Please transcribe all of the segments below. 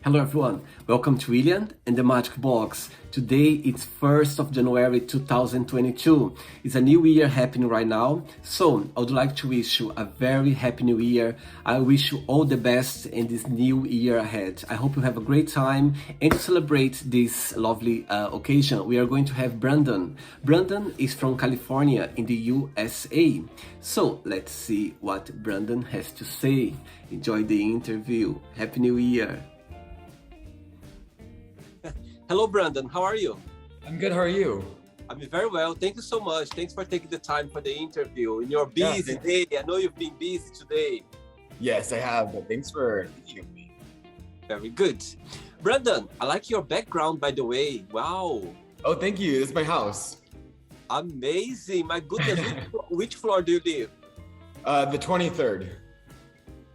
Hello everyone, welcome to William and the Magic Box. Today it's 1st of January 2022. It's a new year happening right now, so I would like to wish you a very happy new year. I wish you all the best in this new year ahead. I hope you have a great time, and to celebrate this lovely occasion, we are going to have Brandon. Brandon is from California in the USA. So let's see what Brandon has to say. Enjoy the interview. Happy New Year. Hello, Brandon. How are you? I'm good. How are you? I'm very well. Thank you so much. Thanks for taking the time for the interview in your busy day. I know you've been busy today. Yes, I have, but thanks for thinking of me. Very good. Brandon, I like your background, by the way. Wow. Oh, thank you. This is my house. Amazing. My goodness. Which floor do you live? The 23rd.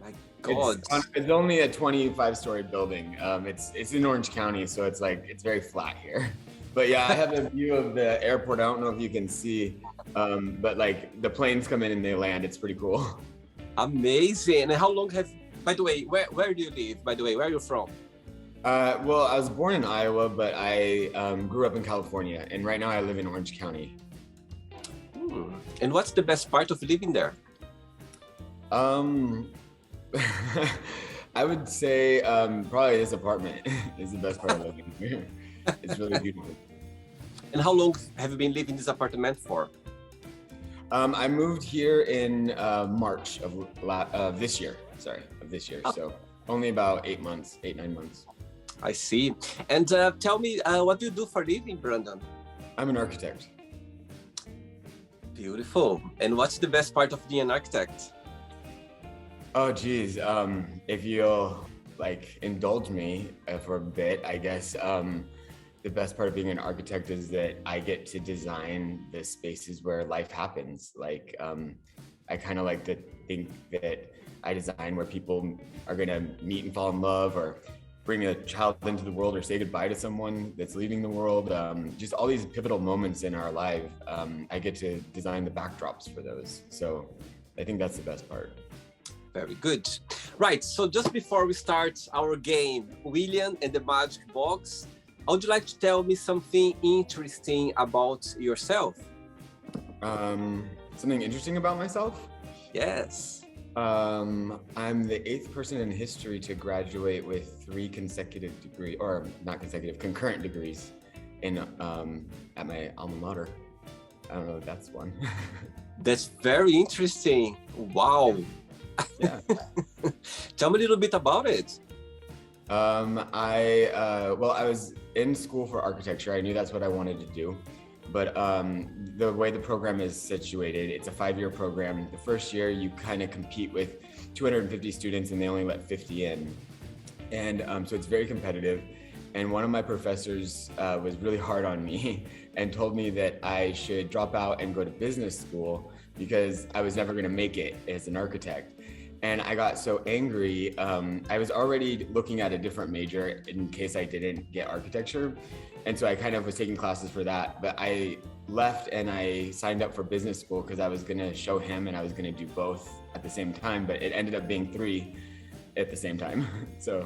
My God. It's only a 25-story building. It's in Orange County, so it's very flat here. But yeah, I have a view of the airport. I don't know if you can see, but like the planes come in and they land. It's pretty cool. Amazing. And how long by the way, where do you live? By the way, where are you from? Well, I was born in Iowa, but I grew up in California, and right now I live in Orange County. And what's the best part of living there? I would say probably this apartment is the best part of living here. It's really beautiful. And how long have you been living in this apartment for? I moved here in March of this year. So only about 9 months. I see. And tell me, what do you do for a living, Brandon? I'm an architect. Beautiful. And what's the best part of being an architect? Oh, geez. If you'll indulge me for a bit, I guess the best part of being an architect is that I get to design the spaces where life happens. I kind of like to think that I design where people are going to meet and fall in love, or bring a child into the world, or say goodbye to someone that's leaving the world. Just all these pivotal moments in our life. I get to design the backdrops for those. So I think that's the best part. Very good. Right, so just before we start our game, William and the Magic Box, would you like to tell me something interesting about yourself? Something interesting about myself? Yes. I'm the 8th person in history to graduate with 3 consecutive degrees, or not consecutive, concurrent degrees in at my alma mater. I don't know if that's one. That's very interesting. Wow. Yeah. Tell me a little bit about it. I was in school for architecture. I knew that's what I wanted to do. But the way the program is situated, it's a 5-year program. The first year, you kind of compete with 250 students, and they only let 50 in. And so it's very competitive. And one of my professors was really hard on me and told me that I should drop out and go to business school because I was never going to make it as an architect. And I got so angry. I was already looking at a different major in case I didn't get architecture. And so I kind of was taking classes for that. But I left and I signed up for business school because I was going to show him and I was going to do both at the same time. But it ended up being 3 at the same time. So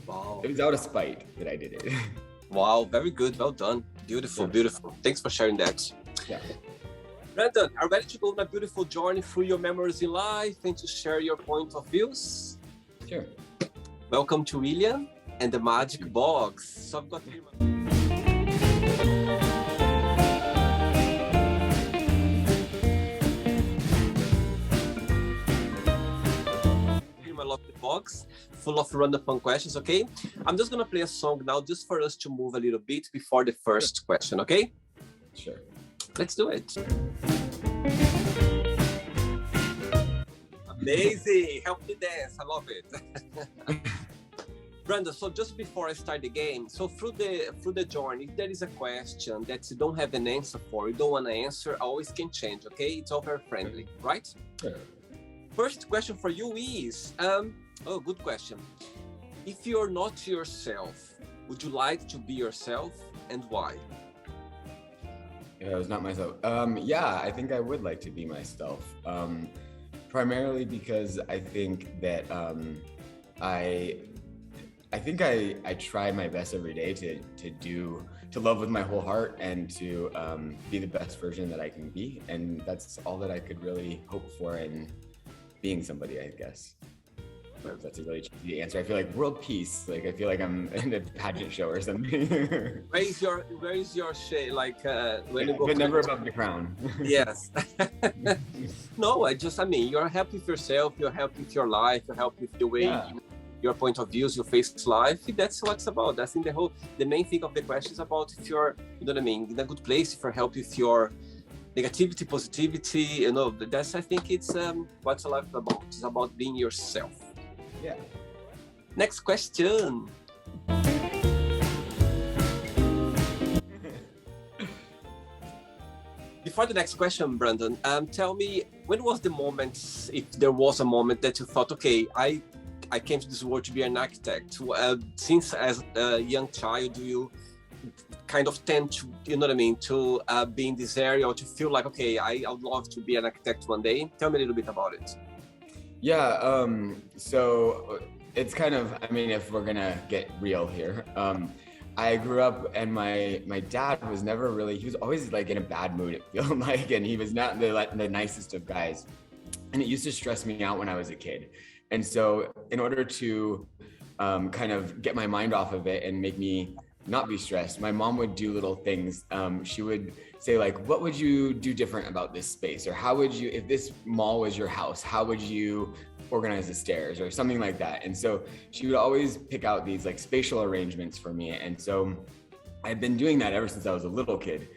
wow. It was out of spite that I did it. Wow, very good. Well done. Beautiful, beautiful. Thanks for sharing that. Yeah. Brandon, are you ready to go on a beautiful journey through your memories in life and to share your point of views? Sure. Welcome to William and the Magic Box. So I've got here my lovely box full of random fun questions, okay? I'm just gonna play a song now just for us to move a little bit before the first question, okay? Sure. Let's do it. Amazing. Help me dance. I love it. Brandon, so just before I start the game, so through the journey, if there is a question that you don't have an answer for, you don't want to answer, always can change, okay? It's all very friendly, right? Sure. First question for you is, good question. If you're not yourself, would you like to be yourself, and why? Yeah, I was not myself. Yeah, I think I would like to be myself. Primarily because I think that I think I try my best every day to love with my whole heart and to be the best version that I can be, and that's all that I could really hope for in being somebody, I guess. But that's a really cheesy answer. I feel like world peace. Like I feel like I'm in a pageant show or something. Where is your shade? Like when you go but never above the crown. Yes. No, I mean, you're happy with yourself, you're happy with your life, you're happy with the way your point of views, you face life. That's what it's about. I think the main thing of the question is about if you're, you know what I mean, in a good place, if you're happy with your negativity, positivity, you know, that's, I think it's what's life about. It's about being yourself. Yeah. Next question. Before the next question, Brandon, tell me, when was the moment, if there was a moment that you thought, okay, I came to this world to be an architect. Since as a young child, do you kind of tend to, you know what I mean, to be in this area or to feel like, okay, I would love to be an architect one day? Tell me a little bit about it. Yeah, so it's kind of, I mean, if we're gonna get real here, I grew up and my dad was never really, he was always like in a bad mood, it felt like, and he was not the nicest of guys. And it used to stress me out when I was a kid. And so in order to kind of get my mind off of it and make me not be stressed, my mom would do little things. She would say like, what would you do different about this space? Or how would you, if this mall was your house, how would you organize the stairs or something like that? And so she would always pick out these like spatial arrangements for me. And so I've been doing that ever since I was a little kid.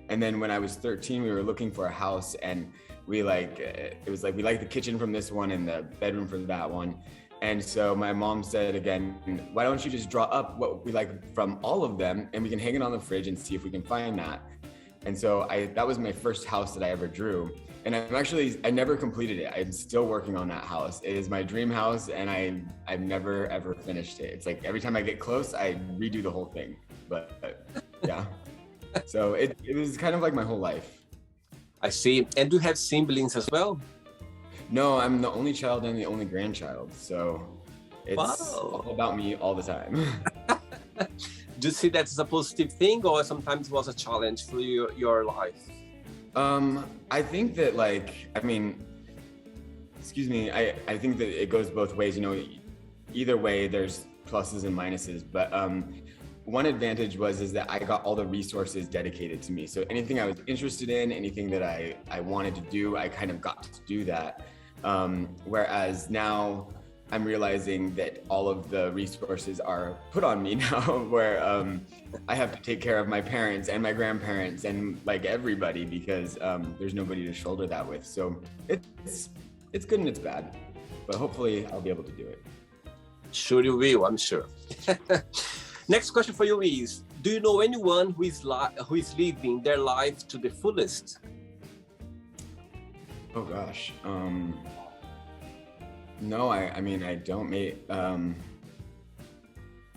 And then when I was 13, we were looking for a house and we like, it was like, we like the kitchen from this one and the bedroom from that one. And so my mom said again, why don't you just draw up what we like from all of them and we can hang it on the fridge and see if we can find that. And so that was my first house that I ever drew. And I never completed it. I'm still working on that house. It is my dream house and I've never ever finished it. It's like every time I get close, I redo the whole thing. But yeah, so it was kind of like my whole life. I see. And do you have siblings as well? No, I'm the only child and the only grandchild. So it's all about me all the time. Do you see that as a positive thing or sometimes it was a challenge for your life? I think that I think that it goes both ways, you know, either way there's pluses and minuses, but one advantage is that I got all the resources dedicated to me. So anything I was interested in, anything that I wanted to do, I kind of got to do that. Whereas now I'm realizing that all of the resources are put on me now, where I have to take care of my parents and my grandparents and like everybody because there's nobody to shoulder that with. So it's good and it's bad, but hopefully I'll be able to do it. Sure you will, I'm sure. Next question for you is, do you know anyone who is living their life to the fullest? Oh gosh. No, I mean, I don't meet, I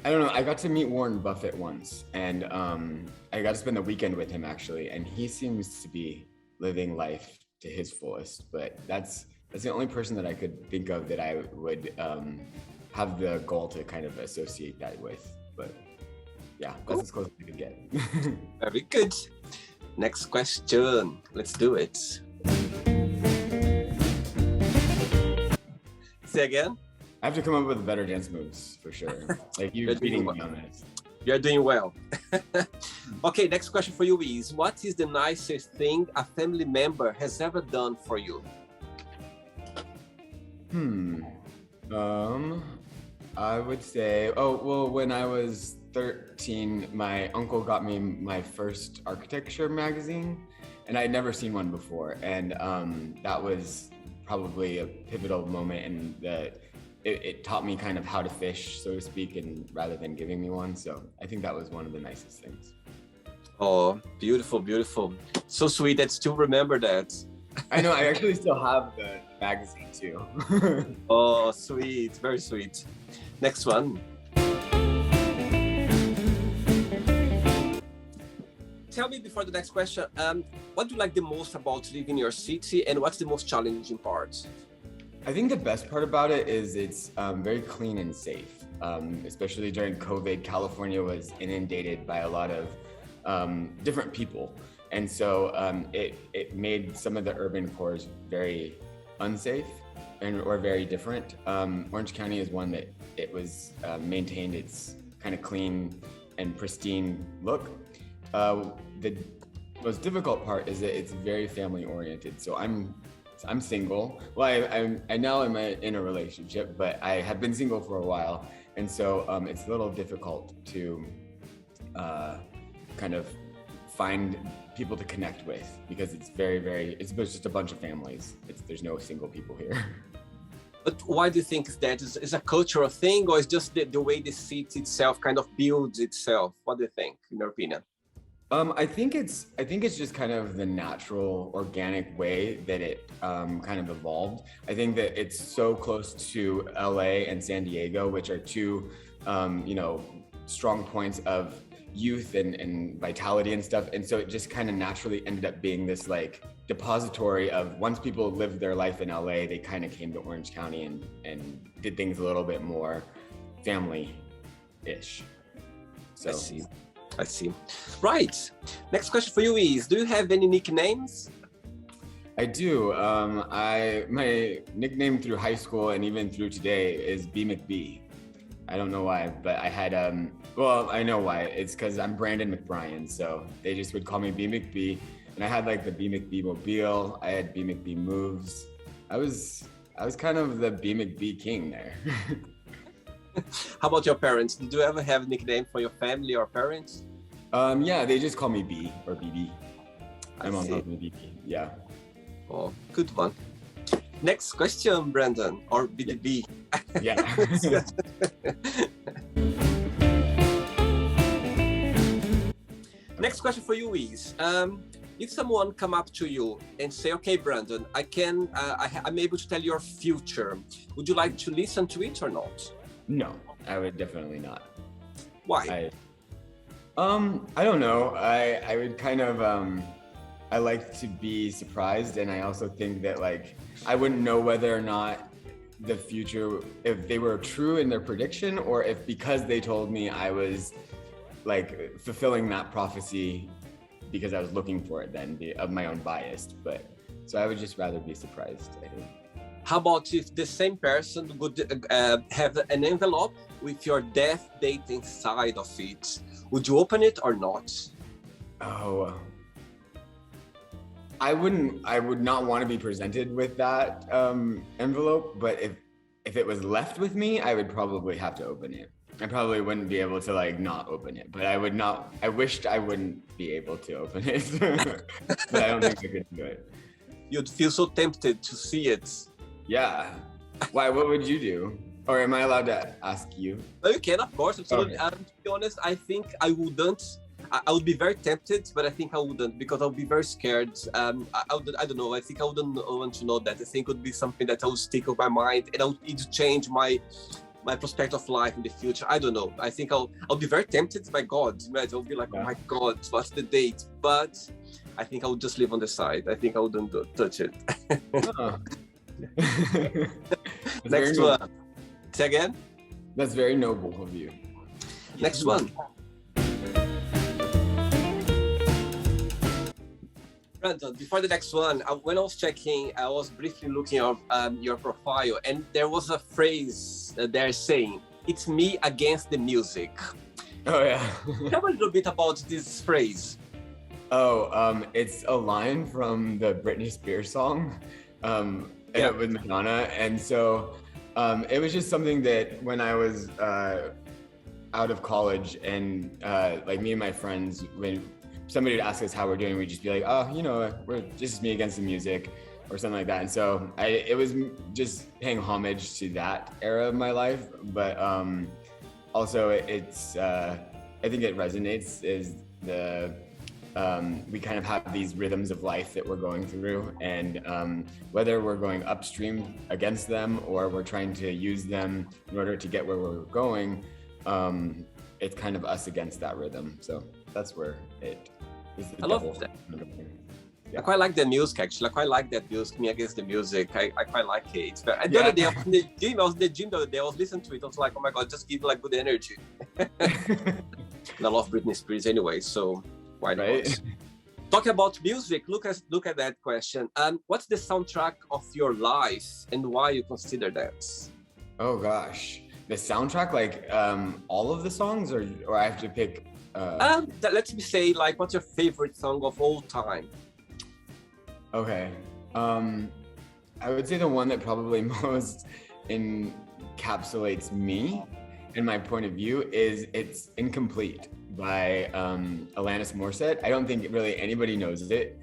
don't know. I got to meet Warren Buffett once and I got to spend the weekend with him actually. And he seems to be living life to his fullest, but that's the only person that I could think of that I would have the goal to kind of associate that with. But yeah, cool. That's as close as I could get. Very good. Next question. Let's do it. Say again? I have to come up with better dance moves for sure. Like you're beating me on this. You're doing well. Okay, next question for you is, what is the nicest thing a family member has ever done for you? I would say, when I was 13, my uncle got me my first architecture magazine and I'd never seen one before. And that was probably a pivotal moment and it taught me kind of how to fish, so to speak, and rather than giving me one. So I think that was one of the nicest things. Oh, beautiful, beautiful. So sweet that you still remember that. I know, I actually still have the magazine too. Oh, sweet, very sweet. Next one. Tell me before the next question, what do you like the most about living in your city and what's the most challenging part? I think the best part about it is it's very clean and safe. especially during COVID, California was inundated by a lot of different people. And so it made some of the urban cores very unsafe or very different. Orange County is one that it was maintained its kind of clean and pristine look. The most difficult part is that it's very family oriented. So I'm single. Well, I now am in a relationship, but I have been single for a while. And so it's a little difficult to kind of find people to connect with, because it's it's just a bunch of families. There's no single people here. But why do you think that is a cultural thing, or is just the way the city itself kind of builds itself? What do you think, in your opinion? I think it's just kind of the natural, organic way that it kind of evolved. I think that it's so close to LA and San Diego, which are two, strong points of youth and vitality and stuff. And so it just kind of naturally ended up being this like depository of, once people lived their life in LA, they kind of came to Orange County and did things a little bit more family-ish. So I see. Right. Next question for you is, do you have any nicknames? I do. My nickname through high school and even through today is B McB. I don't know why, but I had, well, I know why. It's because I'm Brandon McBrien, so they just would call me B McB. And I had like the B McB mobile. I had B McB moves. I was kind of the B McB king there. How about your parents? Did you ever have a nickname for your family or parents? Yeah, they just call me B or BB. My mom calls me BB. Yeah. Oh, good one. Next question, Brandon, or BDB. Yeah. Next question for you is, if someone come up to you and say, okay, Brandon, I'm able to tell your future, would you like to listen to it or not? No, I would definitely not. Why? I don't know. I would kind of, I like to be surprised. And I also think that like, I wouldn't know whether or not the future, if they were true in their prediction, or if because they told me I was like fulfilling that prophecy because I was looking for it then, of my own bias. But so I would just rather be surprised, I think. How about if the same person would have an envelope with your death date inside of it? Would you open it or not? Oh, I would not want to be presented with that envelope, but if it was left with me, I would probably have to open it. I probably wouldn't be able to like not open it, but I wished I wouldn't be able to open it, but I don't think I could do it. You'd feel so tempted to see it. Yeah. Why? What would you do? Or am I allowed to ask you? You can, of course, absolutely. Okay. To be honest, I think I wouldn't. I would be very tempted, but I think I wouldn't, because I'll be very scared. I don't know. I think I wouldn't want to know that. I think it would be something that I would stick on my mind, and I would need to change my perspective of life in the future. I don't know. I think I'll be very tempted. My God, imagine, I'll be like, oh my God, what's the date? But I think I would just live on the side. I think I wouldn't touch it. Oh. Next one. Say again? That's very noble of you. Next one. Brandon, before the next one, when I was checking, I was briefly looking at your profile, and there was a phrase there saying, "It's me against the music." Oh yeah. Tell a little bit about this phrase. Oh, it's a line from the Britney Spears song, with Madonna, and so it was just something that when I was out of college, and like me and my friends, when somebody would ask us how we're doing, we'd just be like, oh, we're just me against the music, or something like that. And so it was just paying homage to that era of my life, but also it's I think it resonates, is we kind of have these rhythms of life that we're going through, and whether we're going upstream against them or we're trying to use them in order to get where we're going, it's kind of us against that rhythm. So that's where it is. I love that. I quite like the music, actually. I quite like that music, Me Against the Music. I quite like it. But the other day, I was in the gym the other day, I was listening to it. I was like, oh my God, just give like good energy. And I love Britney Spears anyway, so why not? Right? Talk about music. Look at that question. What's the soundtrack of your life and why you consider that? Oh gosh, the soundtrack, like all of the songs, or I have to pick. Let me say, like, what's your favorite song of all time? Okay, I would say the one that probably most encapsulates me and my point of view is "It's Incomplete" by Alanis Morissette. I don't think really anybody knows it,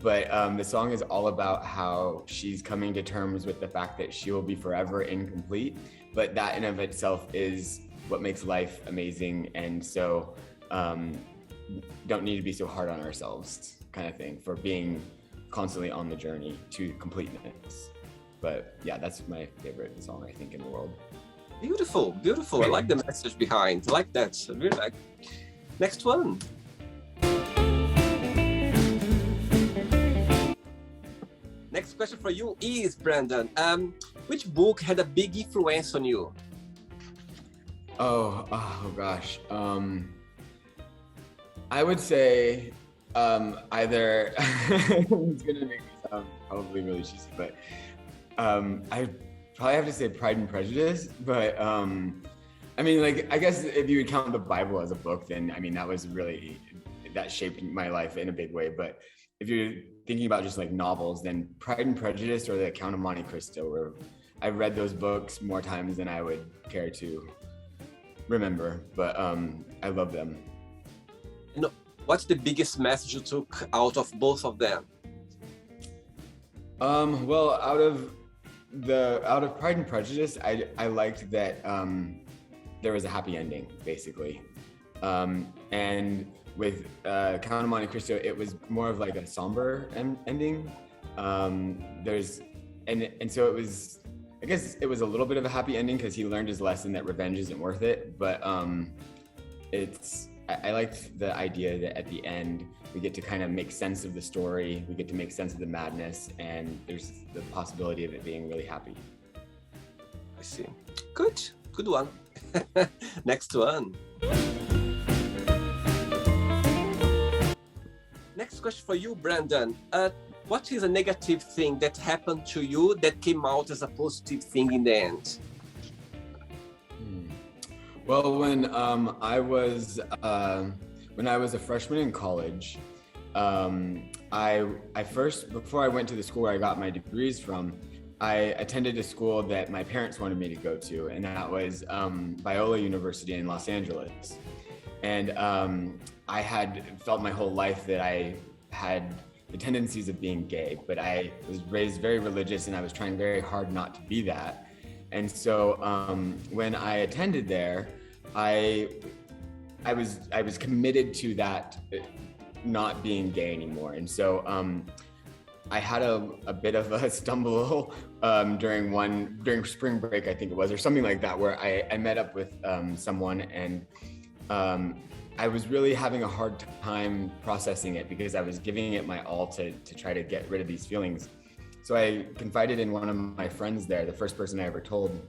but the song is all about how she's coming to terms with the fact that she will be forever incomplete, but that in of itself is what makes life amazing, and so don't need to be so hard on ourselves, kind of thing, for being constantly on the journey to completeness. But yeah, that's my favorite song, I think, in the world. Beautiful, beautiful. I like the message behind. I like that. I really like. Next one. Next question for you is, Brandon, which book had a big influence on you? Oh gosh. I would say either it's gonna make me sound probably really cheesy, but I probably have to say Pride and Prejudice. But I mean, like, I guess if you would count the Bible as a book, then I mean that shaped my life in a big way. But if you're thinking about just like novels, then Pride and Prejudice or The Count of Monte Cristo, where I've read those books more times than I would care to remember, but I love them. What's the biggest message you took out of both of them? Well, out of Pride and Prejudice, I liked that there was a happy ending, basically. And with Count of Monte Cristo, it was more of like a somber ending. And so it was, I guess it was a little bit of a happy ending because he learned his lesson that revenge isn't worth it. But I liked the idea that at the end, we get to kind of make sense of the story, we get to make sense of the madness, and there's the possibility of it being really happy. I see. Good one. Next one. Next question for you, Brandon. What is a negative thing that happened to you that came out as a positive thing in the end? Well, when I was a freshman in college, I first, before I went to the school where I got my degrees from, I attended a school that my parents wanted me to go to, and that was Biola University in Los Angeles. And I had felt my whole life that I had the tendencies of being gay, but I was raised very religious and I was trying very hard not to be that. And so when I attended there, I was committed to that not being gay anymore. And so I had a bit of a stumble during spring break, I think it was, or something like that, where I met up with someone, and I was really having a hard time processing it because I was giving it my all to try to get rid of these feelings. So I confided in one of my friends there, the first person I ever told.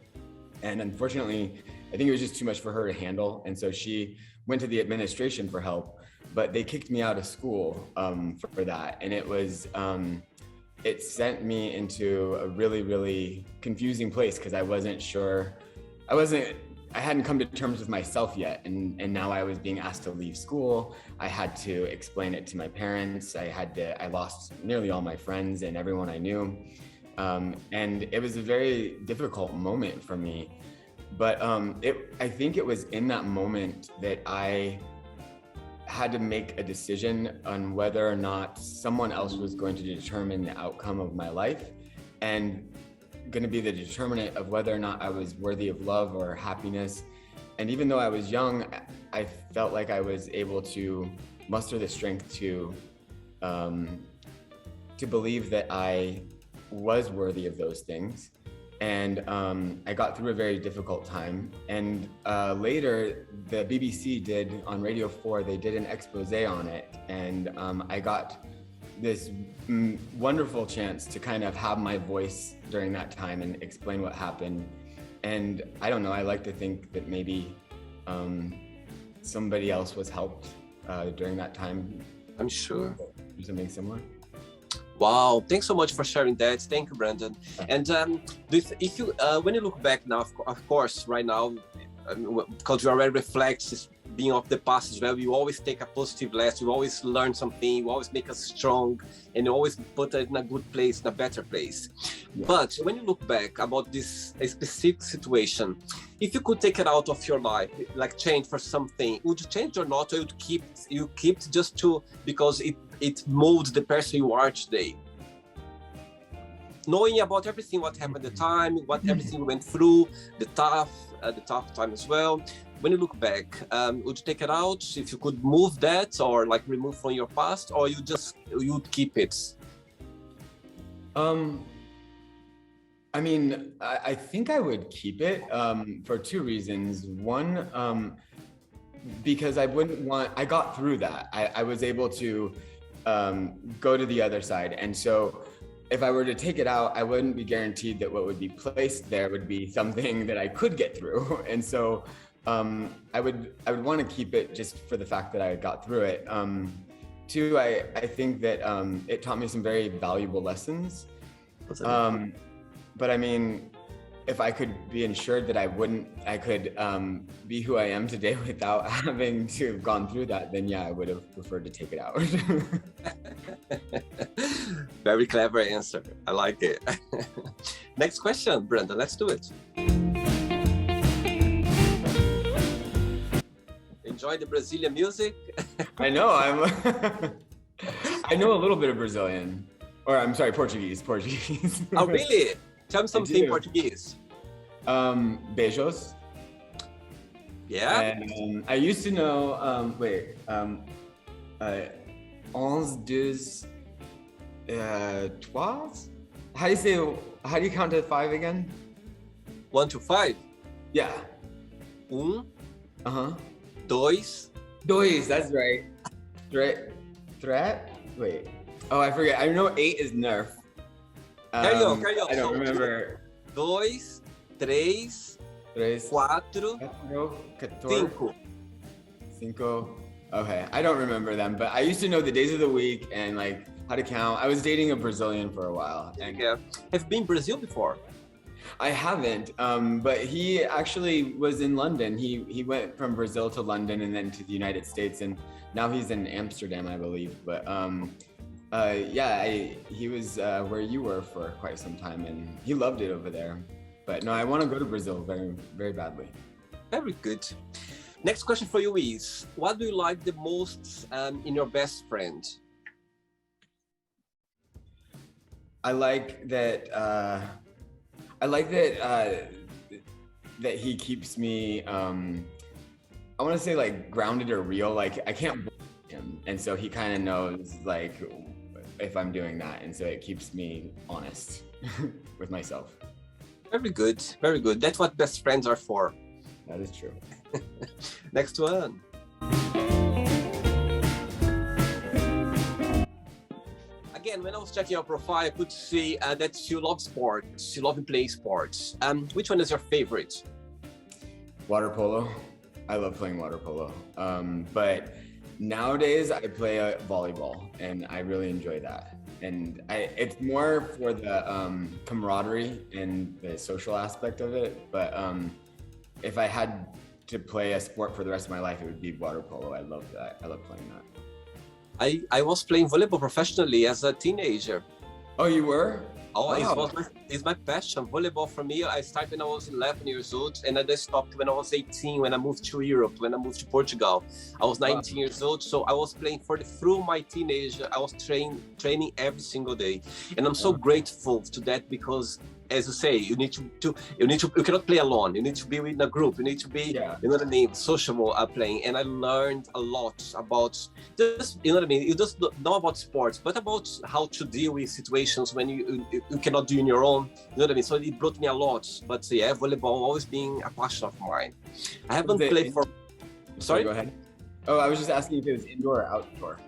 And unfortunately, I think it was just too much for her to handle. And so she went to the administration for help, but they kicked me out of school for that. And it sent me into a really, really confusing place because I wasn't sure. I hadn't come to terms with myself yet. And now I was being asked to leave school. I had to explain it to my parents. I lost nearly all my friends and everyone I knew. And it was a very difficult moment for me. But I think it was in that moment that I had to make a decision on whether or not someone else was going to determine the outcome of my life and going to be the determinant of whether or not I was worthy of love or happiness. And even though I was young, I felt like I was able to muster the strength to believe that I was worthy of those things. And I got through a very difficult time. And later, the BBC did, on Radio 4, they did an expose on it. And I got this wonderful chance to kind of have my voice during that time and explain what happened. And I don't know, I like to think that maybe somebody else was helped during that time. I'm sure. Do something similar. Wow, thanks so much for sharing that. Thank you, Brandon. And if you, when you look back now, of course, right now, because you already reflect this being of the past as well, you always take a positive lesson, you always learn something, you always make us strong, and you always put it in a good place, in a better place. Yeah. But when you look back about this specific situation, if you could take it out of your life, like change for something, would you change or not, or you keep just to, because it molds the person you are today? Knowing about everything, what happened at the time, what everything you went through, the tough time as well. When you look back, would you take it out if you could move that, or like remove from your past, or you'd keep it? I mean, I think I would keep it for two reasons. One, because I got through that. I was able to go to the other side. And so if I were to take it out, I wouldn't be guaranteed that what would be placed there would be something that I could get through. And so I would want to keep it just for the fact that I got through it. Two, I think that it taught me some very valuable lessons. But I mean, if I could be ensured that I could be who I am today without having to have gone through that, then yeah, I would have preferred to take it out. Very clever answer. I like it. Next question, Brandon, let's do it. Enjoy the Brazilian music? I know, I know a little bit of Brazilian. Or I'm sorry, Portuguese. Oh, really? Tell me something in Portuguese. Beijos. Yeah. And I used to know, onze, deux, trois? How do you count to 5 again? 1 to 5? Yeah. Dois. Dois, that's right. Threat? Wait. Oh, I forget. I know 8 is nerf. Carry on. I don't remember. 2, 3, 4, 5. Okay, I don't remember them, but I used to know the days of the week and like how to count. I was dating a Brazilian for a while. And yeah. Have you been in Brazil before? I haven't, but he actually was in London. He went from Brazil to London and then to the United States, and now he's in Amsterdam, I believe. But he was where you were for quite some time, and he loved it over there. But no, I want to go to Brazil very, very badly. Very good. Next question for you is, what do you like the most in your best friend? I like that that he keeps me, I want to say like grounded or real. Like I can't bullshit him, and so he kind of knows like if I'm doing that, and so it keeps me honest with myself. Very good, very good. That's what best friends are for. That is true. Next one. Again, when I was checking your profile, I could see that you love sports. You love to play sports. Which one is your favorite? Water polo. I love playing water polo. But nowadays I play volleyball, and I really enjoy that. And it's more for the camaraderie and the social aspect of it. But if I had to play a sport for the rest of my life, it would be water polo. I love that. I love playing that. I was playing volleyball professionally as a teenager. Oh, you were? Oh, wow. It's my passion. Volleyball for me, I started when I was 11 years old, and I just stopped when I was 18, when I moved to Europe, when I moved to Portugal. I was 19 years old, so I was playing through my teenager. I was training every single day. And I'm so grateful to that, because as you say, you cannot play alone. You need to be in a group. You need to be, you know what I mean, sociable playing. And I learned a lot about just, you know what I mean, you just know about sports, but about how to deal with situations when you cannot do on your own. You know what I mean? So it brought me a lot. But yeah, volleyball always being a passion of mine. I haven't played for. Sorry, go ahead. Oh, I was just asking if it was indoor or outdoor.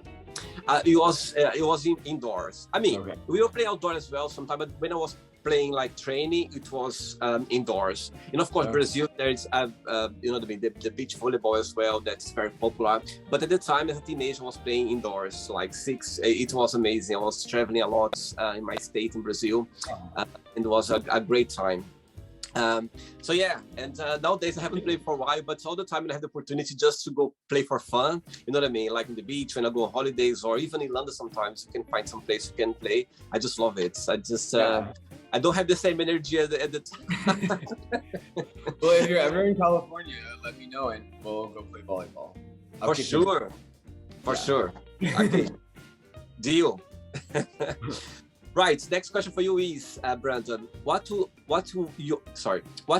It was indoors. I mean, Okay. we will play outdoors as well sometimes, but when I was playing like training, it was indoors. And of course, Okay. Brazil, there's you know, the beach volleyball as well. That's very popular. But at the time, as a teenager, I was playing indoors, like it was amazing. I was traveling a lot in my state in Brazil, and it was a great time. So yeah, and nowadays I haven't played for a while, but all the time I have the opportunity just to go play for fun. You know what I mean? Like on the beach when I go on holidays, or even in London sometimes you can find some place you can play. I just love it. I just I don't have the same energy at the time. Well, if you're ever in California, let me know and we'll go play volleyball. For sure. For sure. Okay. Deal. Right. Next question for you is, Brandon. What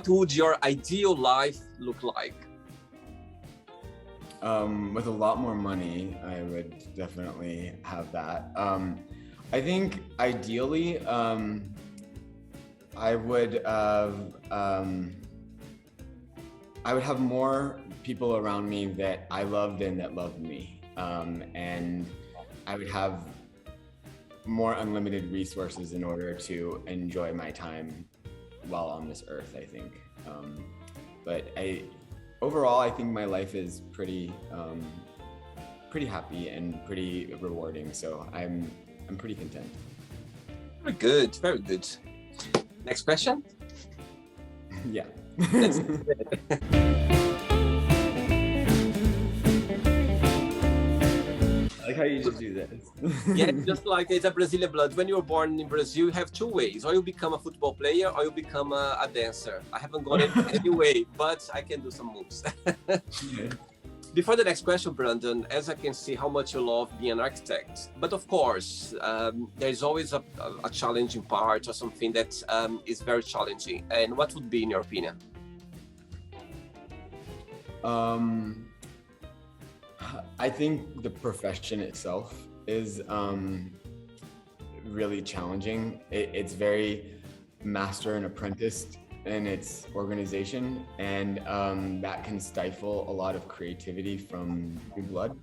would your ideal life look like? With a lot more money, I would definitely have that. I think ideally, I would have more people around me that I loved and that loved me, and I would have more unlimited resources in order to enjoy my time while on this earth, I think. But overall, I think my life is pretty happy and pretty rewarding. So I'm pretty content. Very good. Very good. Next question. Yeah. I like how you just do this. Yeah, just like it's a Brazilian blood. When you're born in Brazil, you have two ways: or you become a football player, or you become a dancer. I haven't got it any way, but I can do some moves. Before the next question, Brandon, as I can see how much you love being an architect, but of course, there's always a challenging part or something that is very challenging. And what would be, in your opinion? I think the profession itself is really challenging. It's very master and apprentice in its organization, and that can stifle a lot of creativity from new blood.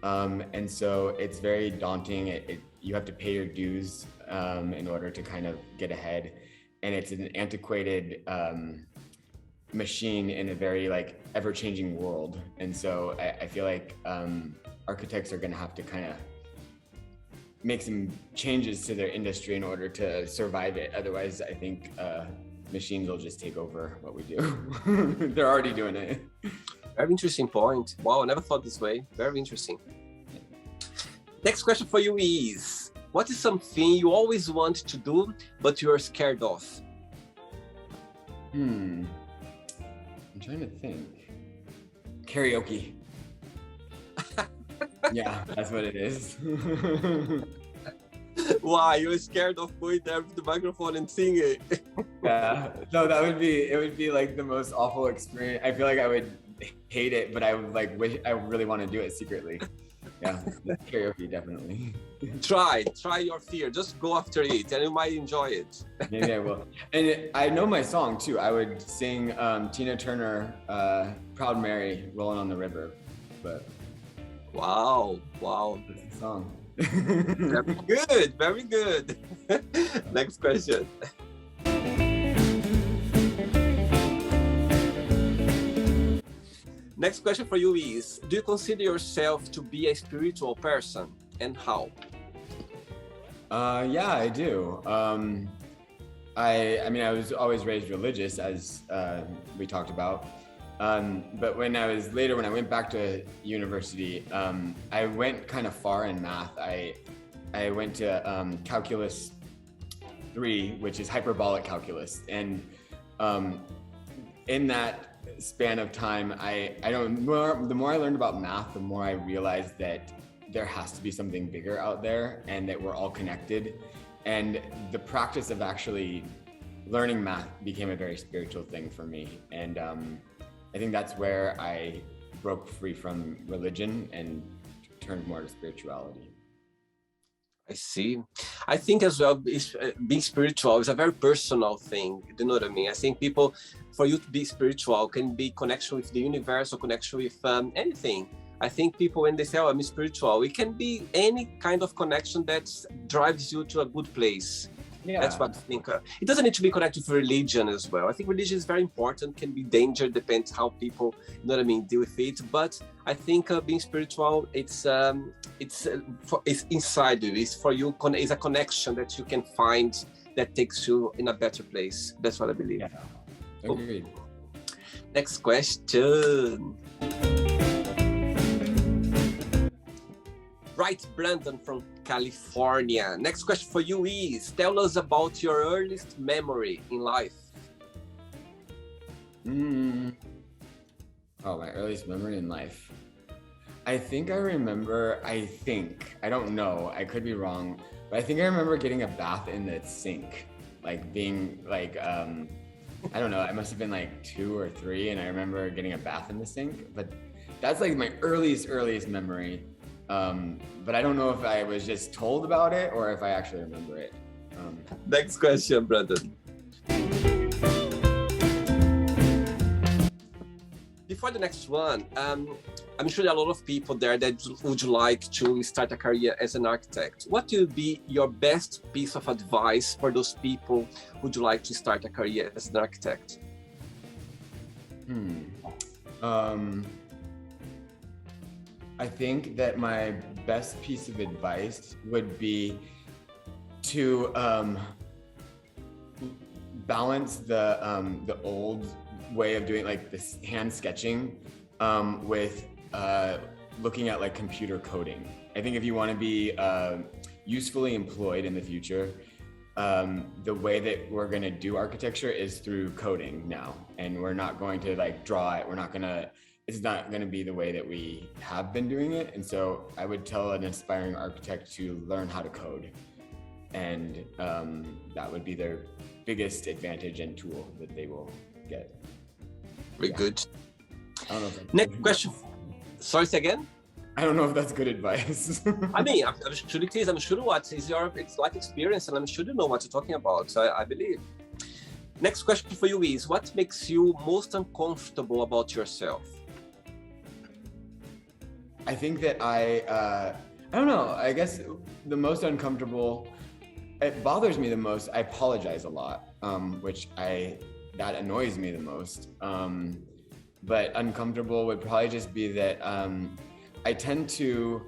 And so it's very daunting. You have to pay your dues in order to kind of get ahead, and it's an antiquated machine in a very like ever-changing world. And so I feel like architects are going to have to kind of make some changes to their industry in order to survive it. Otherwise, I think machines will just take over what we do. They're already doing it. Very interesting point. Wow, I never thought this way. Very interesting. Next question for you is, what is something you always want to do, but you're scared of? I'm trying to think. Karaoke. Yeah, that's what it is. Why? You're scared of going there with the microphone and singing? Yeah, no, it would be like the most awful experience. I feel like I would hate it, but I would like wish I really want to do it secretly. Yeah, karaoke definitely. Try your fear. Just go after it, and you might enjoy it. Maybe I will. And I know my song too. I would sing Tina Turner, "Proud Mary," "Rolling on the River," but wow, that's the song. Very good. Next question. Next question for you is, do you consider yourself to be a spiritual person, and how? Yeah, I do. I mean, I was always raised religious, as we talked about. But when I went back to university, I went kind of far in math. I went to calculus 3, which is hyperbolic calculus, and in that span of time, the more I learned about math, the more I realized that there has to be something bigger out there, and that we're all connected. And the practice of actually learning math became a very spiritual thing for me. And I think that's where I broke free from religion and turned more to spirituality. I see. I think as well, being spiritual is a very personal thing. Do you know what I mean? I think for you to be spiritual can be connection with the universe or connection with anything. I think people, when they say, oh, I'm spiritual, it can be any kind of connection that drives you to a good place. Yeah. That's what I think. It doesn't need to be connected to religion as well. I think religion is very important, can be danger, depends how people, you know what I mean, deal with it. But I think being spiritual, it's inside you. It's for you. It's a connection that you can find that takes you in a better place. That's what I believe. Yeah. Agreed. Next question. Right, Brandon from California. Next question for you is, tell us about your earliest memory in life. Oh, my earliest memory in life. I think I remember, I don't know, I could be wrong, but I think I remember getting a bath in the sink. Like being like, I don't know, I must have been like 2 or 3, and I remember getting a bath in the sink. But that's like my earliest memory. But I don't know if I was just told about it or if I actually remember it. Next question, Brandon. Before the next one, I'm sure there are a lot of people there that would like to start a career as an architect. What would be your best piece of advice for those people who would like to start a career as an architect? I think that my best piece of advice would be to balance the old way of doing like this hand sketching with looking at like computer coding. I think if you want to be usefully employed in the future, the way that we're going to do architecture is through coding now, and we're not going to like draw it. It's not going to be the way that we have been doing it. And so I would tell an aspiring architect to learn how to code, and that would be their biggest advantage and tool that they will get. Very good. I don't know if Next question. Sorry, say again? I don't know if that's good advice. I mean, I'm sure it is. I'm sure it's life experience, and I'm sure you know what you're talking about. So I believe. Next question for you is, what makes you most uncomfortable about yourself? I think that I don't know, I guess the most uncomfortable, it bothers me the most. I apologize a lot, that annoys me the most. But uncomfortable would probably just be that I tend to,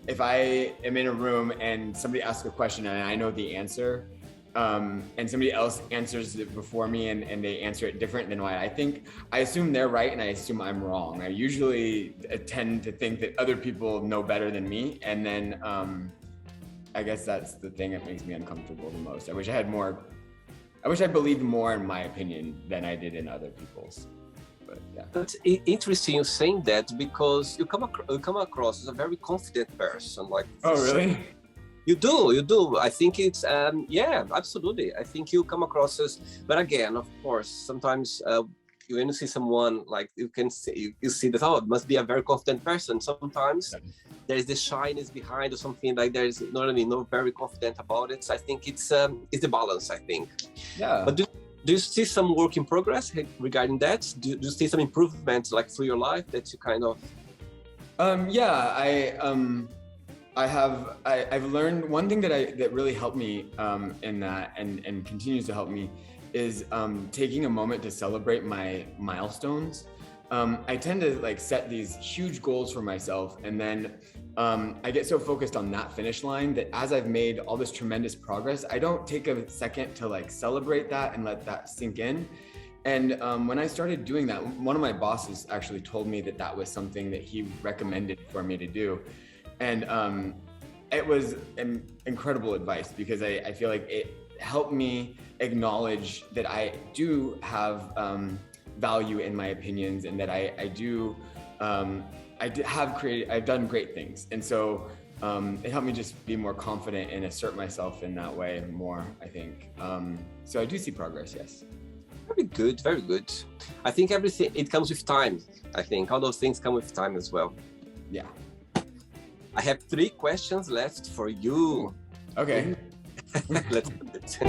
if I am in a room and somebody asks a question and I know the answer, and somebody else answers it before me and they answer it different than what I think, I assume they're right and I assume I'm wrong. I usually tend to think that other people know better than me, and then I guess that's the thing that makes me uncomfortable the most. I wish I believed more in my opinion than I did in other people's. But yeah. That's interesting you saying that, because you come across as a very confident person. Like, oh really? You do. I think it's, yeah, absolutely. I think you come across as, but again, of course, sometimes when you see someone, like you can see, you see that, oh, it must be a very confident person. Sometimes there's the shyness behind or something, like there's, you know what I mean, not very confident about it. So I think it's the balance, I think. Yeah. But do you see some work in progress regarding that? Do you see some improvements like through your life that you kind of? Yeah, I've learned one thing that really helped me in that and continues to help me is taking a moment to celebrate my milestones. I tend to like set these huge goals for myself, and then I get so focused on that finish line that as I've made all this tremendous progress, I don't take a second to like celebrate that and let that sink in. And when I started doing that, one of my bosses actually told me that was something that he recommended for me to do. And it was an incredible advice, because I feel like it helped me acknowledge that I do have value in my opinions, and that I've done great things. And so it helped me just be more confident and assert myself in that way more, I think. So I do see progress, yes. Very good, very good. I think everything, it comes with time. I think all those things come with time as well. Yeah. I have 3 questions left for you. Okay. Let's do it.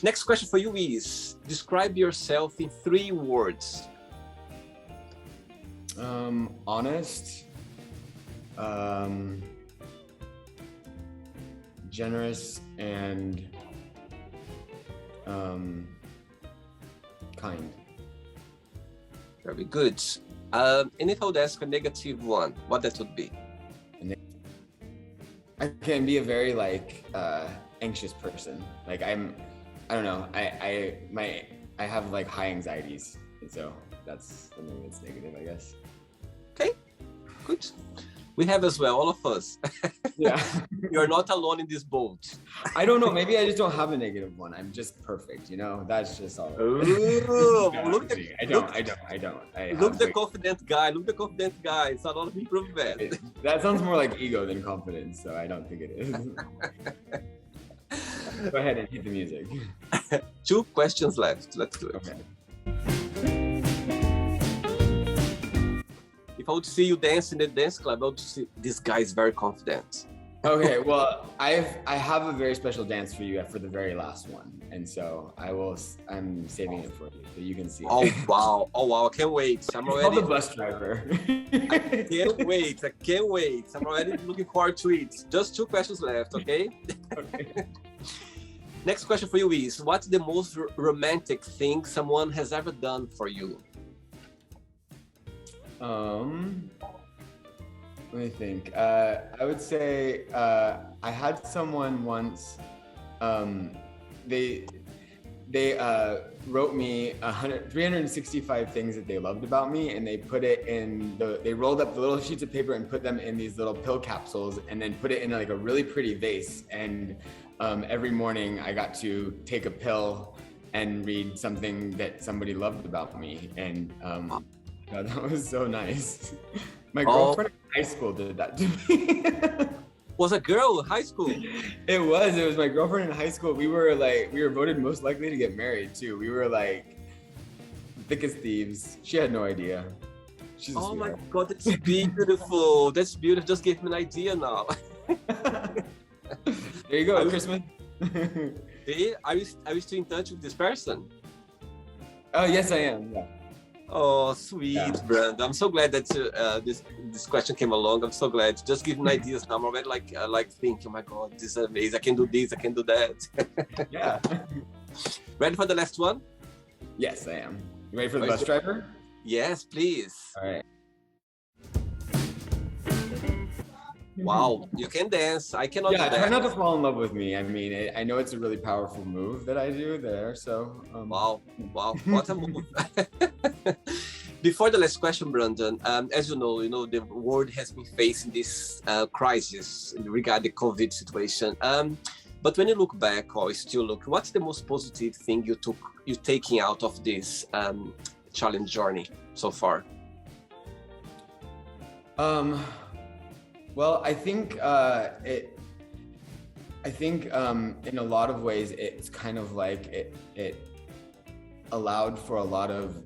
Next question for you is, describe yourself in 3 words. Honest, generous, and kind. Very good. And if I would ask a negative one, what that would be? I can be a very anxious person. Like I don't know. I have like high anxieties, and so that's something that's negative, I guess. Okay, good. We have as well, all of us. Yeah. You're not alone in this boat. I don't know. Maybe I just don't have a negative one. I'm just perfect, you know? That's just all. Ooh, look the confident guy. Look the confident guy. It's a lot of improvement. That sounds more like ego than confidence, so I don't think it is. Go ahead and hit the music. 2 questions left. Let's do it. Okay. If I would see you dance in the dance club, I would see this guy is very confident. Okay, well, I have a very special dance for you for the very last one, and so I'm saving it for you so you can see. Oh wow! I can't wait. I'm already the bus driver. I can't wait. I'm already looking forward to it. Just 2 questions left, okay? Okay. Next question for you is, what's the most romantic thing someone has ever done for you? Let me think. I would say I had someone once. They wrote me 365 things that they loved about me, and they put it in they rolled up the little sheets of paper and put them in these little pill capsules, and then put it in like a really pretty vase. And every morning I got to take a pill and read something that somebody loved about me, and God, that was so nice. My girlfriend in high school did that to me. Was a girl in high school? It was my girlfriend in high school. We were voted most likely to get married too. We were like thick as thieves. She had no idea. She's a my sweetheart. God, that's beautiful. That's beautiful. Just gave me an idea now. There you go, Christmas. See, are you still in touch with this person? Oh yes, I am. Yeah. Oh, sweet, yeah. Brandon. I'm so glad that this question came along. I'm so glad. Just giving ideas now. I'm already like thinking, oh my God, this is amazing. I can do this. I can do that. Yeah. Ready for the last one? Yes, I am. You ready for the bus driver? Yes, please. All right. Wow, you can dance. I cannot do that. Try not to fall in love with me. I mean, I know it's a really powerful move that I do there, so... Wow, what a move. Before the last question, Brandon, as you know, the world has been facing this crisis regarding the COVID situation. But when you look back, or still look, what's the most positive thing you're taking out of this challenge journey so far? Well, I think in a lot of ways it's kind of like it allowed for a lot of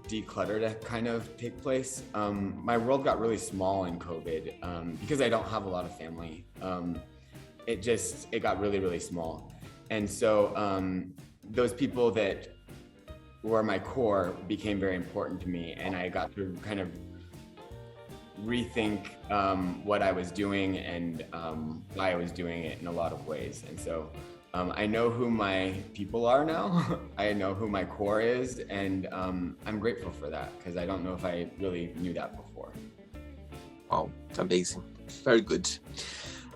declutter to kind of take place. My world got really small in COVID because I don't have a lot of family. It got really, really small, and so those people that were my core became very important to me, and I got to kind of rethink what I was doing and why I was doing it in a lot of ways. And so I know who my people are now. I know who my core is, and I'm grateful for that because I don't know if I really knew that before. Wow, amazing. Very good.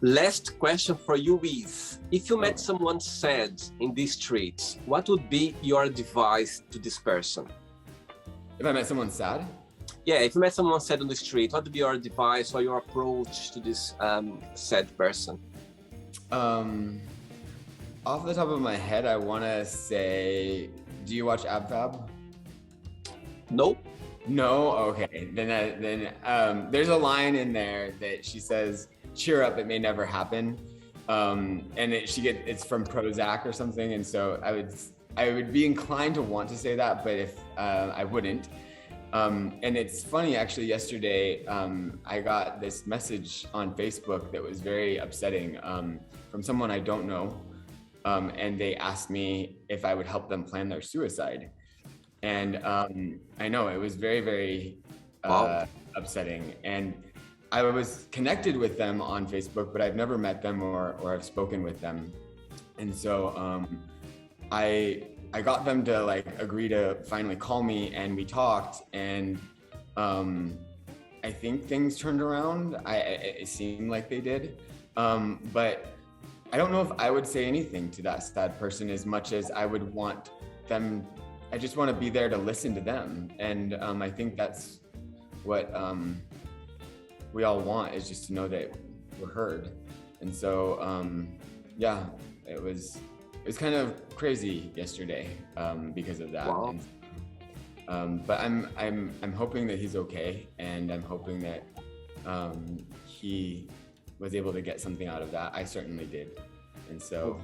Last question for you is, if you met someone sad in the street, what would be your advice to this person? If I met someone sad? Yeah, if you met someone sad on the street, what would be your advice or your approach to this sad person? Off the top of my head, I want to say, do you watch AbFab? Nope. No? Okay. Then there's a line in there that she says, cheer up, it may never happen. And it's from Prozac or something. And so I would be inclined to want to say that, but if I wouldn't. And it's funny, actually, yesterday, I got this message on Facebook that was very upsetting from someone I don't know. and they asked me if I would help them plan their suicide. And I know it was very, very Wow. upsetting. And I was connected with them on Facebook, but I've never met them or I've spoken with them. And so I got them to like agree to finally call me, and we talked, and I think things turned around. It seemed like they did, but I don't know if I would say anything to that sad person as much as I would want them. I just want to be there to listen to them, and I think that's what we all want, is just to know that we're heard. And so yeah, it was kind of crazy yesterday because of that. Wow. And, but I'm hoping that he's okay, and I'm hoping that he was able to get something out of that. I certainly did. And so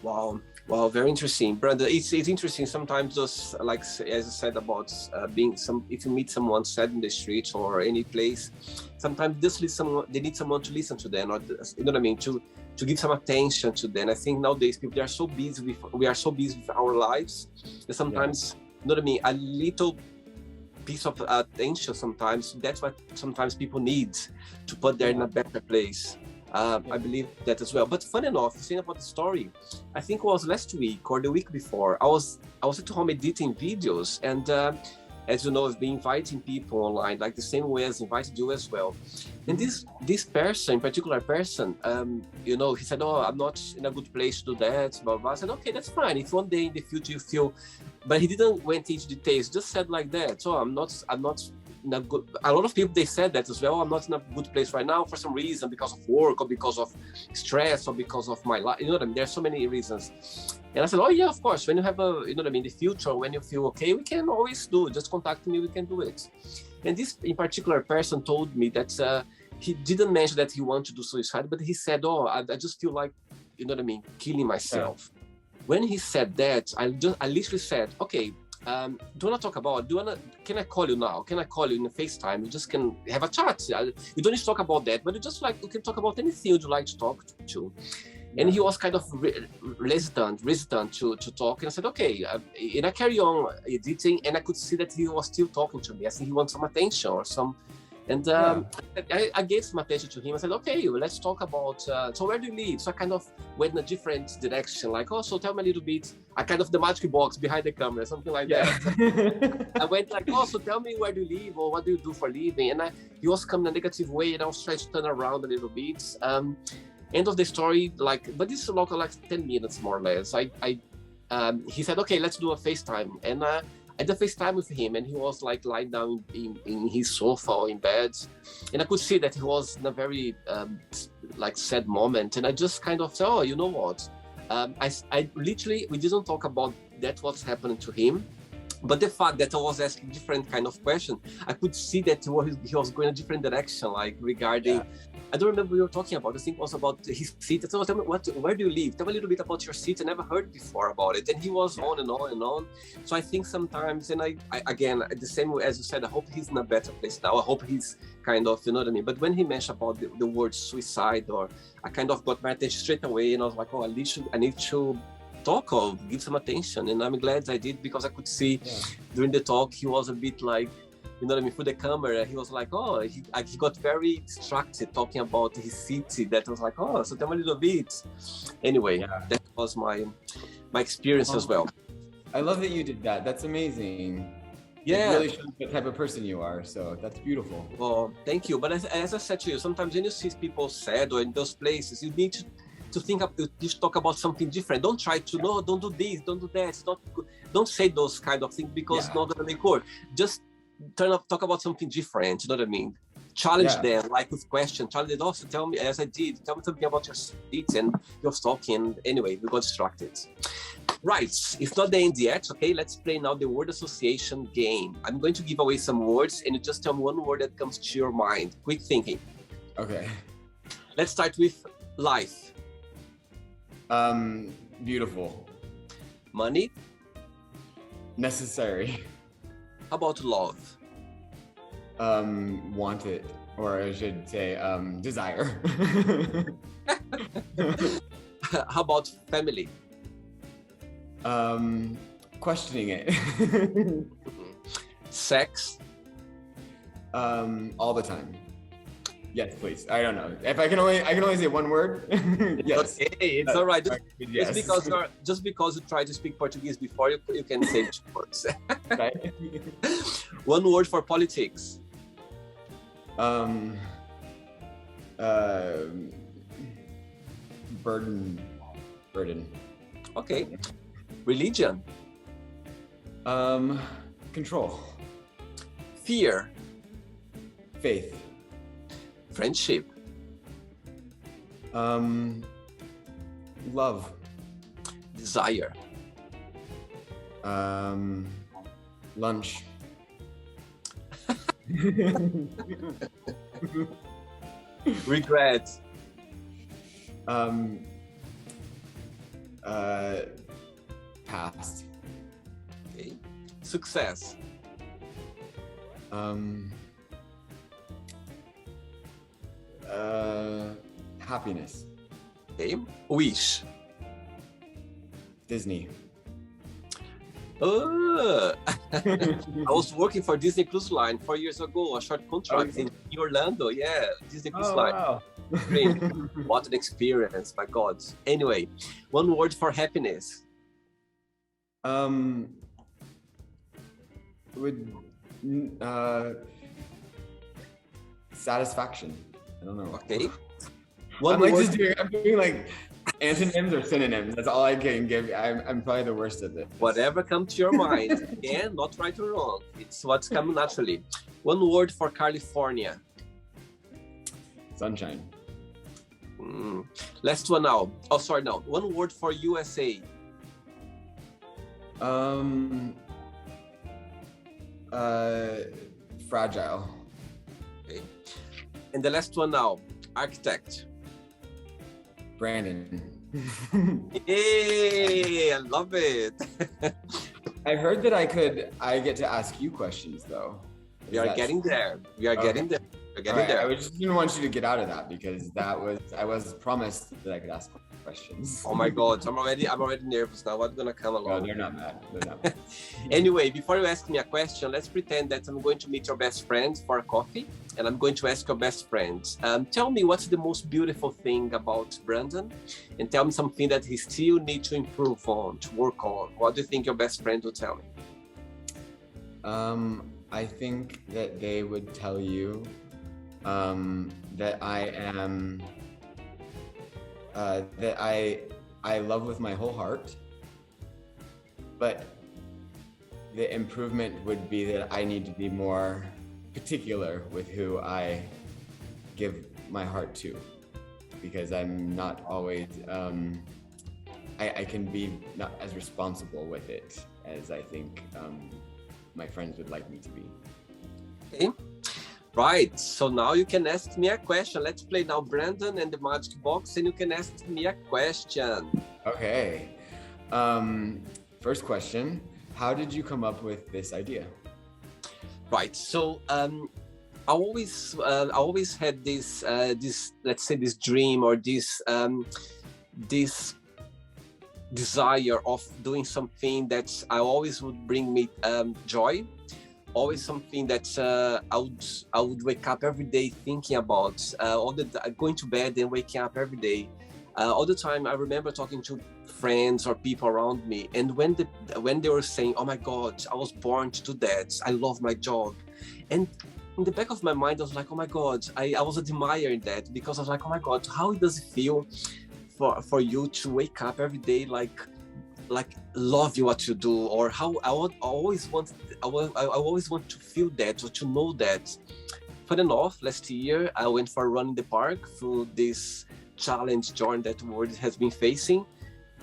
Wow, very interesting, Brandon. It's interesting sometimes, just like as I said about if you meet someone sad in the street or any place, sometimes they need someone to listen to them, or you know what I mean, to give some attention to them. I think nowadays we are so busy with our lives that sometimes, you know what I mean, a little piece of attention, sometimes that's what sometimes people need to put them in a better place. I believe that as well. But fun enough, saying about the story, I think it was last week or the week before, I was at home editing videos, and as you know, I've been inviting people online, like the same way as invited you as well. And this person, particular person, you know, he said, "Oh, I'm not in a good place to do that." Blah, blah. I said, "Okay, that's fine. If one day in the future you feel," but he didn't went into details. Just said like that. So I'm not in a good. A lot of people, they said that as well. I'm not in a good place right now for some reason, because of work or because of stress or because of my life. You know what I mean? There's so many reasons. And I said, "Oh yeah, of course. When you have a, you know what I mean, the future, when you feel okay, we can always do it. Just contact me. We can do it." And this in particular person told me that he didn't mention that he wanted to do suicide, but he said, "Oh, I just feel like, you know what I mean, killing myself." Yeah. When he said that, I literally said, "Okay, do you want to talk about, can I call you now? Can I call you in a FaceTime? We just can have a chat. You don't need to talk about that, but you just like, you can talk about anything you'd like to talk to." Yeah. And he was kind of resistant to talk. And I said, "Okay." And I carry on editing, and I could see that he was still talking to me. I think he wants some attention or some. And I gave some attention to him. I said, "Okay, let's talk about, so where do you live?" So I kind of went in a different direction, like, "Oh, so tell me a little bit," I kind of the magic box behind the camera, something like that. I went like, "Oh, so tell me where do you live, or what do you do for a living?" And he was coming in a negative way, and I was trying to turn around a little bit. End of the story, like, but this is like 10 minutes more or less. He said, "Okay, let's do a FaceTime." And I did a FaceTime with him, and he was like lying down in his sofa or in bed, and I could see that he was in a very like sad moment. And I just kind of said, "Oh, you know what?" I literally, we didn't talk about that what's happening to him, but the fact that I was asking different kind of question, I could see that he was going a different direction, like regarding. Yeah. I don't remember what we were talking about. I think it was about his city. So tell me, where do you live? Tell me a little bit about your city. I never heard before about it. And he was on and on and on. So I think sometimes, and I again, the same way as you said, I hope he's in a better place now. I hope he's kind of, you know what I mean? But when he mentioned about the word suicide, or I kind of got my attention straight away, and I was like, "Oh, I need to talk or give some attention." And I'm glad I did, because I could see during the talk, he was a bit like, you know what I mean, through the camera, he was like, "Oh," he got very distracted talking about his city. That was like, "Oh, so tell me a little bit." Anyway, that was my experience as well. I love that you did that. That's amazing. Yeah. It really shows what type of person you are. So that's beautiful. Well, thank you. But as I said to you, sometimes when you see people sad or in those places, you need to think of, you talk about something different. Don't try to, no, don't do this, don't do that. It's not good. Don't say those kind of things, because it's not going to be good. Just talk about something different, you know what I mean? Challenge them, like with questions. Challenge them, also tell me, as I did, tell me something about your seats, and you're talking. Anyway, we got distracted. Right, it's not the end yet, okay? Let's play now the word association game. I'm going to give away some words, and you just tell me one word that comes to your mind. Quick thinking. Okay. Let's start with life. Beautiful. Money. Necessary. How about love? Wanted, or I should say, desire. How about family? Questioning it. Sex? All the time. Yes, please. I don't know. If I can only say one word. Yes. Okay, it's all right. Yes. Just because you try to speak Portuguese before, you can say 2 words. Right. One word for politics. Burden. Okay. Religion. Control. Fear. Faith. Friendship. Love. Desire. Lunch. Regret. Past. Okay. Success. Happiness. Okay. Wish. Disney. Oh, I was working for Disney Cruise Line 4 years ago, a short contract in Orlando. Yeah, Disney Cruise Line. Wow. Great. What an experience, my God. Anyway, one word for happiness. Satisfaction. I don't know. Okay. I'm doing like antonyms or synonyms. That's all I can give. I'm probably the worst at this. Whatever comes to your mind. Again, not right or wrong. It's what's coming naturally. One word for California. Sunshine. Last one now. Oh, sorry, no. One word for USA. Fragile. Okay. And the last one now. Architect. Brandon. Yay! I love it. I heard that I get to ask you questions though. We are getting there. We are getting there. We're getting there. I just didn't want you to get out of that because I was promised that I could ask questions. Oh my God, I'm already nervous now. What's gonna come along? No, they're not mad. They're not mad. Anyway, before you ask me a question, let's pretend that I'm going to meet your best friend for a coffee, and I'm going to ask your best friend. Tell me what's the most beautiful thing about Brandon, and tell me something that he still needs to improve on, to work on. What do you think your best friend will tell me? I think that they would tell you that I am that I love with my whole heart, but the improvement would be that I need to be more particular with who I give my heart to, because I'm not always I can be not as responsible with it as I think my friends would like me to be. Okay. Right, so now you can ask me a question. Let's play now Brandon and the Magic Box, and you can ask me a question. Okay. First question, how did you come up with this idea? Right, so I always had this let's say this dream or this desire of doing something that I always would bring me joy. Always something that I would wake up every day thinking about, going to bed and waking up every day. All the time, I remember talking to friends or people around me, and when they were saying, "Oh my God, I was born to do that. I love my job," and in the back of my mind, I was like, "Oh my God," I was admiring that, because I was like, "Oh my God, how does it feel for you to wake up every day like love you what you do?" Or how I always want to feel that, or to know that. Fun enough, last year I went for a run in the park through this challenge journey that the world has been facing,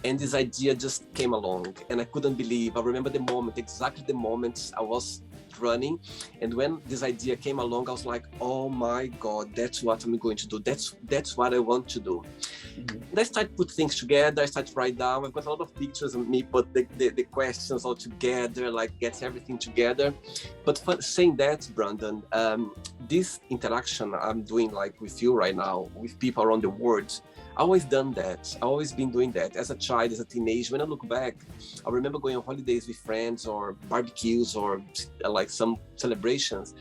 and this idea just came along, and I couldn't believe. I remember the moment, exactly the moment I was running, and when this idea came along, I was like, "Oh my God, that's what I'm going to do. That's what I want to do." And I started to put things together. I started to write down. I've got a lot of pictures of me, put the questions all together, like get everything together. But saying that, Brandon, this interaction I'm doing like with you right now, with people around the world, always done that. I always been doing that as a child, as a teenager. When I look back, I remember going on holidays with friends or barbecues or like some celebrations.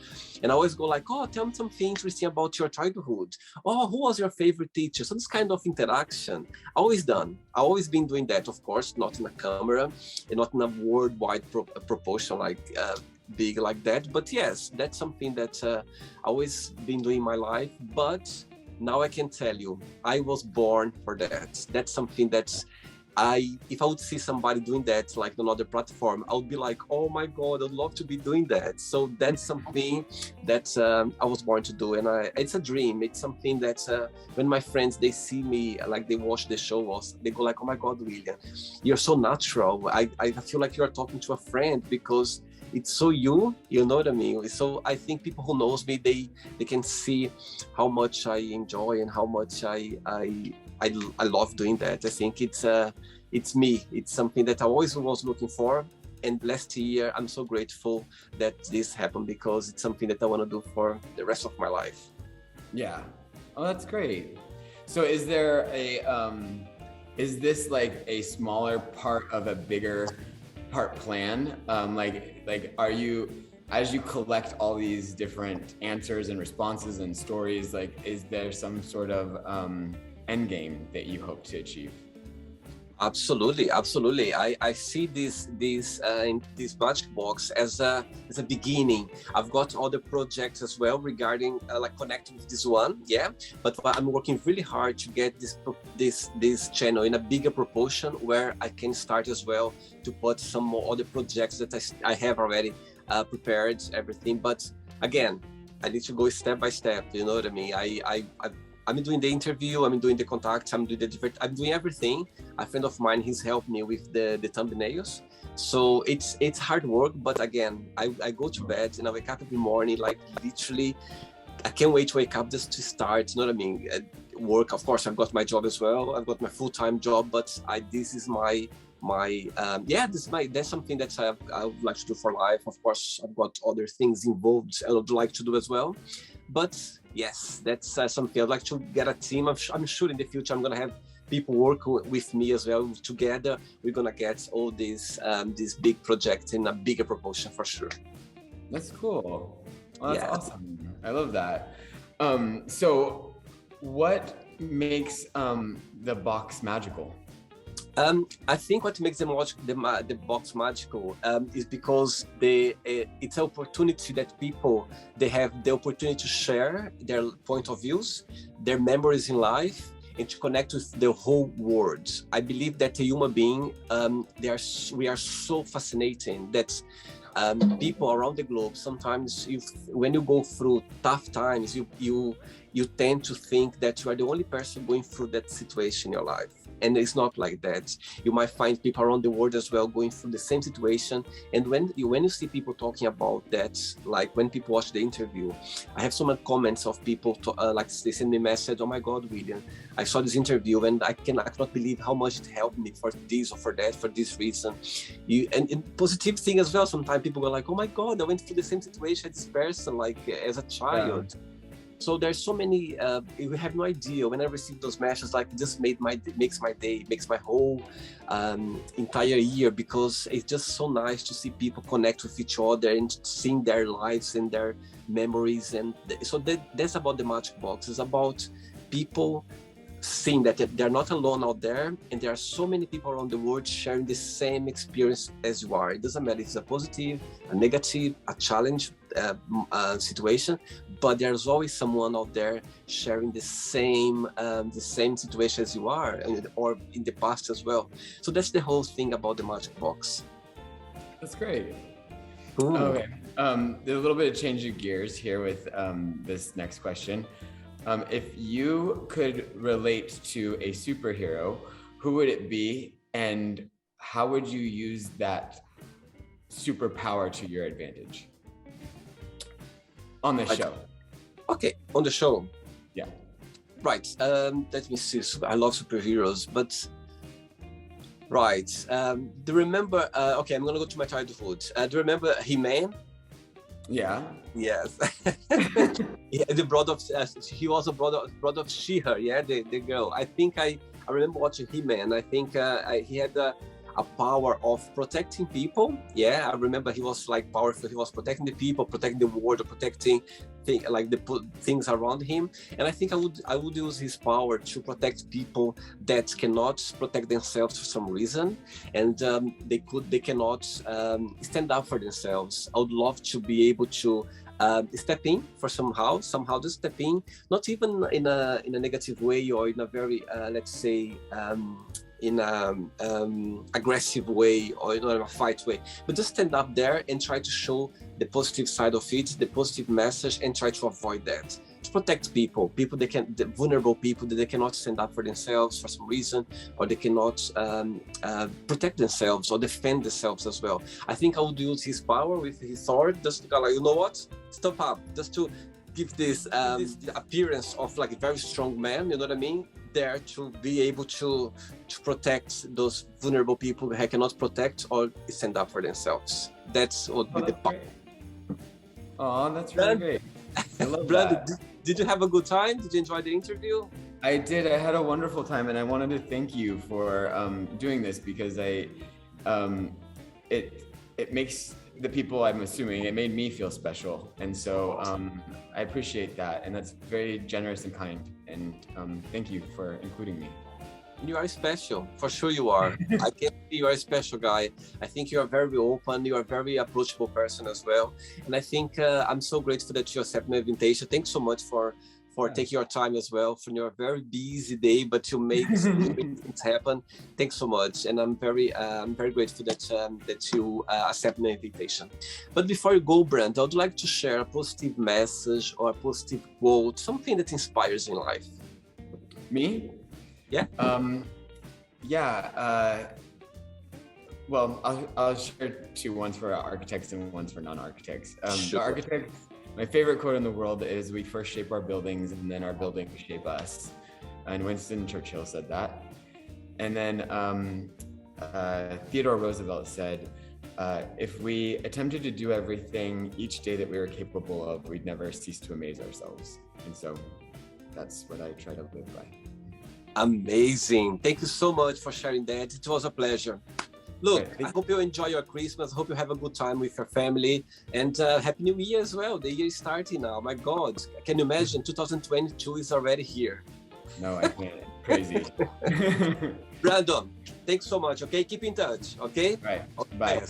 And I always go like, oh, tell me something interesting about your childhood. Oh, who was your favorite teacher? So this kind of interaction, always done. I always been doing that, of course, not in a camera and not in a worldwide proportion like big like that. But yes, that's something that I always been doing in my life. But now I can tell you, I was born for that. That's something that's if I would see somebody doing that like on another platform, I would be like, oh my God, I'd love to be doing that. So that's something that I was born to do. And it's a dream. It's something that when my friends, they see me, like they watch the show, they go like, oh my God, William, you're so natural. I feel like you're talking to a friend because it's so you know what I mean? So I think people who knows me, they can see how much I enjoy and how much I love doing that. I think it's me. It's something that I always was looking for. And last year, I'm so grateful that this happened because it's something that I want to do for the rest of my life. Yeah. Oh, that's great. So is there is this like a smaller part of a bigger part plan? Like are you, as you collect all these different answers and responses and stories, like is there some sort of end game that you hope to achieve? Absolutely. I see this in this magic box as a beginning. I've got other projects as well regarding like connecting with this one, yeah. But I'm working really hard to get this channel in a bigger proportion where I can start as well to put some more other projects that I have already prepared everything. But again, I need to go step by step. You know what I mean? I'm doing the interview, I'm doing the contacts, I'm doing everything. A friend of mine, he's helped me with the thumbnails. So it's hard work, but again, I go to bed and I wake up every morning, like literally, I can't wait to wake up just to start, you know what I mean? Work, of course, I've got my job as well. I've got my full-time job, but this is that's something that I would like to do for life. Of course, I've got other things involved I would like to do as well. But yes, that's something I'd like to get a team. I'm sure in the future I'm gonna have people work with me as well. Together, we're gonna get all these big projects in a bigger proportion for sure. That's cool. Well, that's awesome. I love that. So what makes the box magical? I think what makes the box magical is because it's an opportunity that people, they have the opportunity to share their point of views, their memories in life, and to connect with the whole world. I believe that a human being, we are so fascinating that people around the globe, sometimes when you go through tough times, you tend to think that you are the only person going through that situation in your life. And it's not like that. You might find people around the world as well going through the same situation. And when you see people talking about that, like when people watch the interview, I have so many comments of people like they send me a message, oh my God, William, I saw this interview and I cannot believe how much it helped me for this or for that, for this reason. And positive thing as well, sometimes people go like, oh my God, I went through the same situation as this person, like as a child. Yeah. So there's so many, we have no idea. When I receive those messages, like it just makes my day, makes my whole entire year, because it's just so nice to see people connect with each other and seeing their lives and their memories. And so that's about the magic box. It's about people seeing that they're not alone out there, and there are so many people around the world sharing the same experience as you are. It doesn't matter if it's a positive, a negative, a challenge situation, but there's always someone out there sharing the same situation as you are, or in the past as well. So that's the whole thing about the magic box. That's great. Ooh. Okay, there's a little bit of change of gears here with this next question. If you could relate to a superhero, who would it be, and how would you use that superpower to your advantage? On the show. Okay, on the show. Yeah. Right. Let me see. I love superheroes, but right. Do you remember? Okay, I'm gonna go to my childhood. Do you remember He-Man? Yeah. Yes. Yeah, the brother of he was a brother of She-Her, yeah, the girl. I think I remember watching He-Man. I think he had a power of protecting people. Yeah, I remember he was like powerful. He was protecting the people, protecting the world, protecting things around him. And I think I would use his power to protect people that cannot protect themselves for some reason, and they cannot stand up for themselves. I would love to be able to step in for somehow to step in, not even in a negative way or in a very let's say in a aggressive way or in a fight way, but just stand up there and try to show the positive side of it, the positive message, and try to avoid that, to protect people the vulnerable people that they cannot stand up for themselves for some reason, or they cannot protect themselves or defend themselves as well. I think I would use his power with his sword just to go like, you know what, stop up, just to give this appearance of like a very strong man, you know what I mean, there to be able to protect those vulnerable people who cannot protect or stand up for themselves. That's what would be the part. Oh, that's really great. I love Brandon, that. did you have a good time? Did you enjoy the interview? I did. I had a wonderful time, and I wanted to thank you for doing this, because it makes the people, I'm assuming, it made me feel special, and so I appreciate that, and that's very generous and kind, and thank you for including me. You are special, for sure you are. I can see you are a special guy. I think you are very open, you are a very approachable person as well, and I think I'm so grateful that you accept my invitation. Thanks so much for taking your time as well from your very busy day, but to make things happen. Thanks so much, and I'm very grateful that you accept my invitation. But before you go, Brent, I would like to share a positive message or a positive quote, something that inspires you in life. Me? Yeah. Well, I'll share two, ones for architects and ones for non-architects. Sure. The architects, my favorite quote in the world is, "We first shape our buildings and then our buildings shape us." And Winston Churchill said that. And then Theodore Roosevelt said, "If we attempted to do everything each day that we were capable of, we'd never cease to amaze ourselves." And so that's what I try to live by. Amazing. Thank you so much for sharing that. It was a pleasure. Look, I hope you enjoy your Christmas. I hope you have a good time with your family, and Happy New Year as well. The year is starting now. My God, can you imagine? 2022 is already here. No, I can't. Crazy. Brandon, thanks so much. Okay, keep in touch. Okay. Right. Okay. Bye.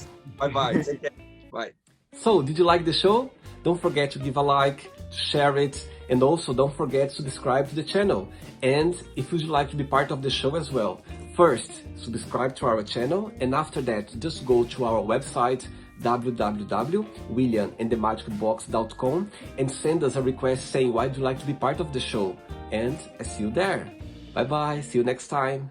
Bye. Take care. Bye. So, did you like the show? Don't forget to give a like, to share it, and also don't forget to subscribe to the channel. And if you'd like to be part of the show as well, first, subscribe to our channel, and after that, just go to our website, www.williamandthemagicbox.com, and send us a request saying why you'd like to be part of the show. And I see you there. Bye bye, see you next time.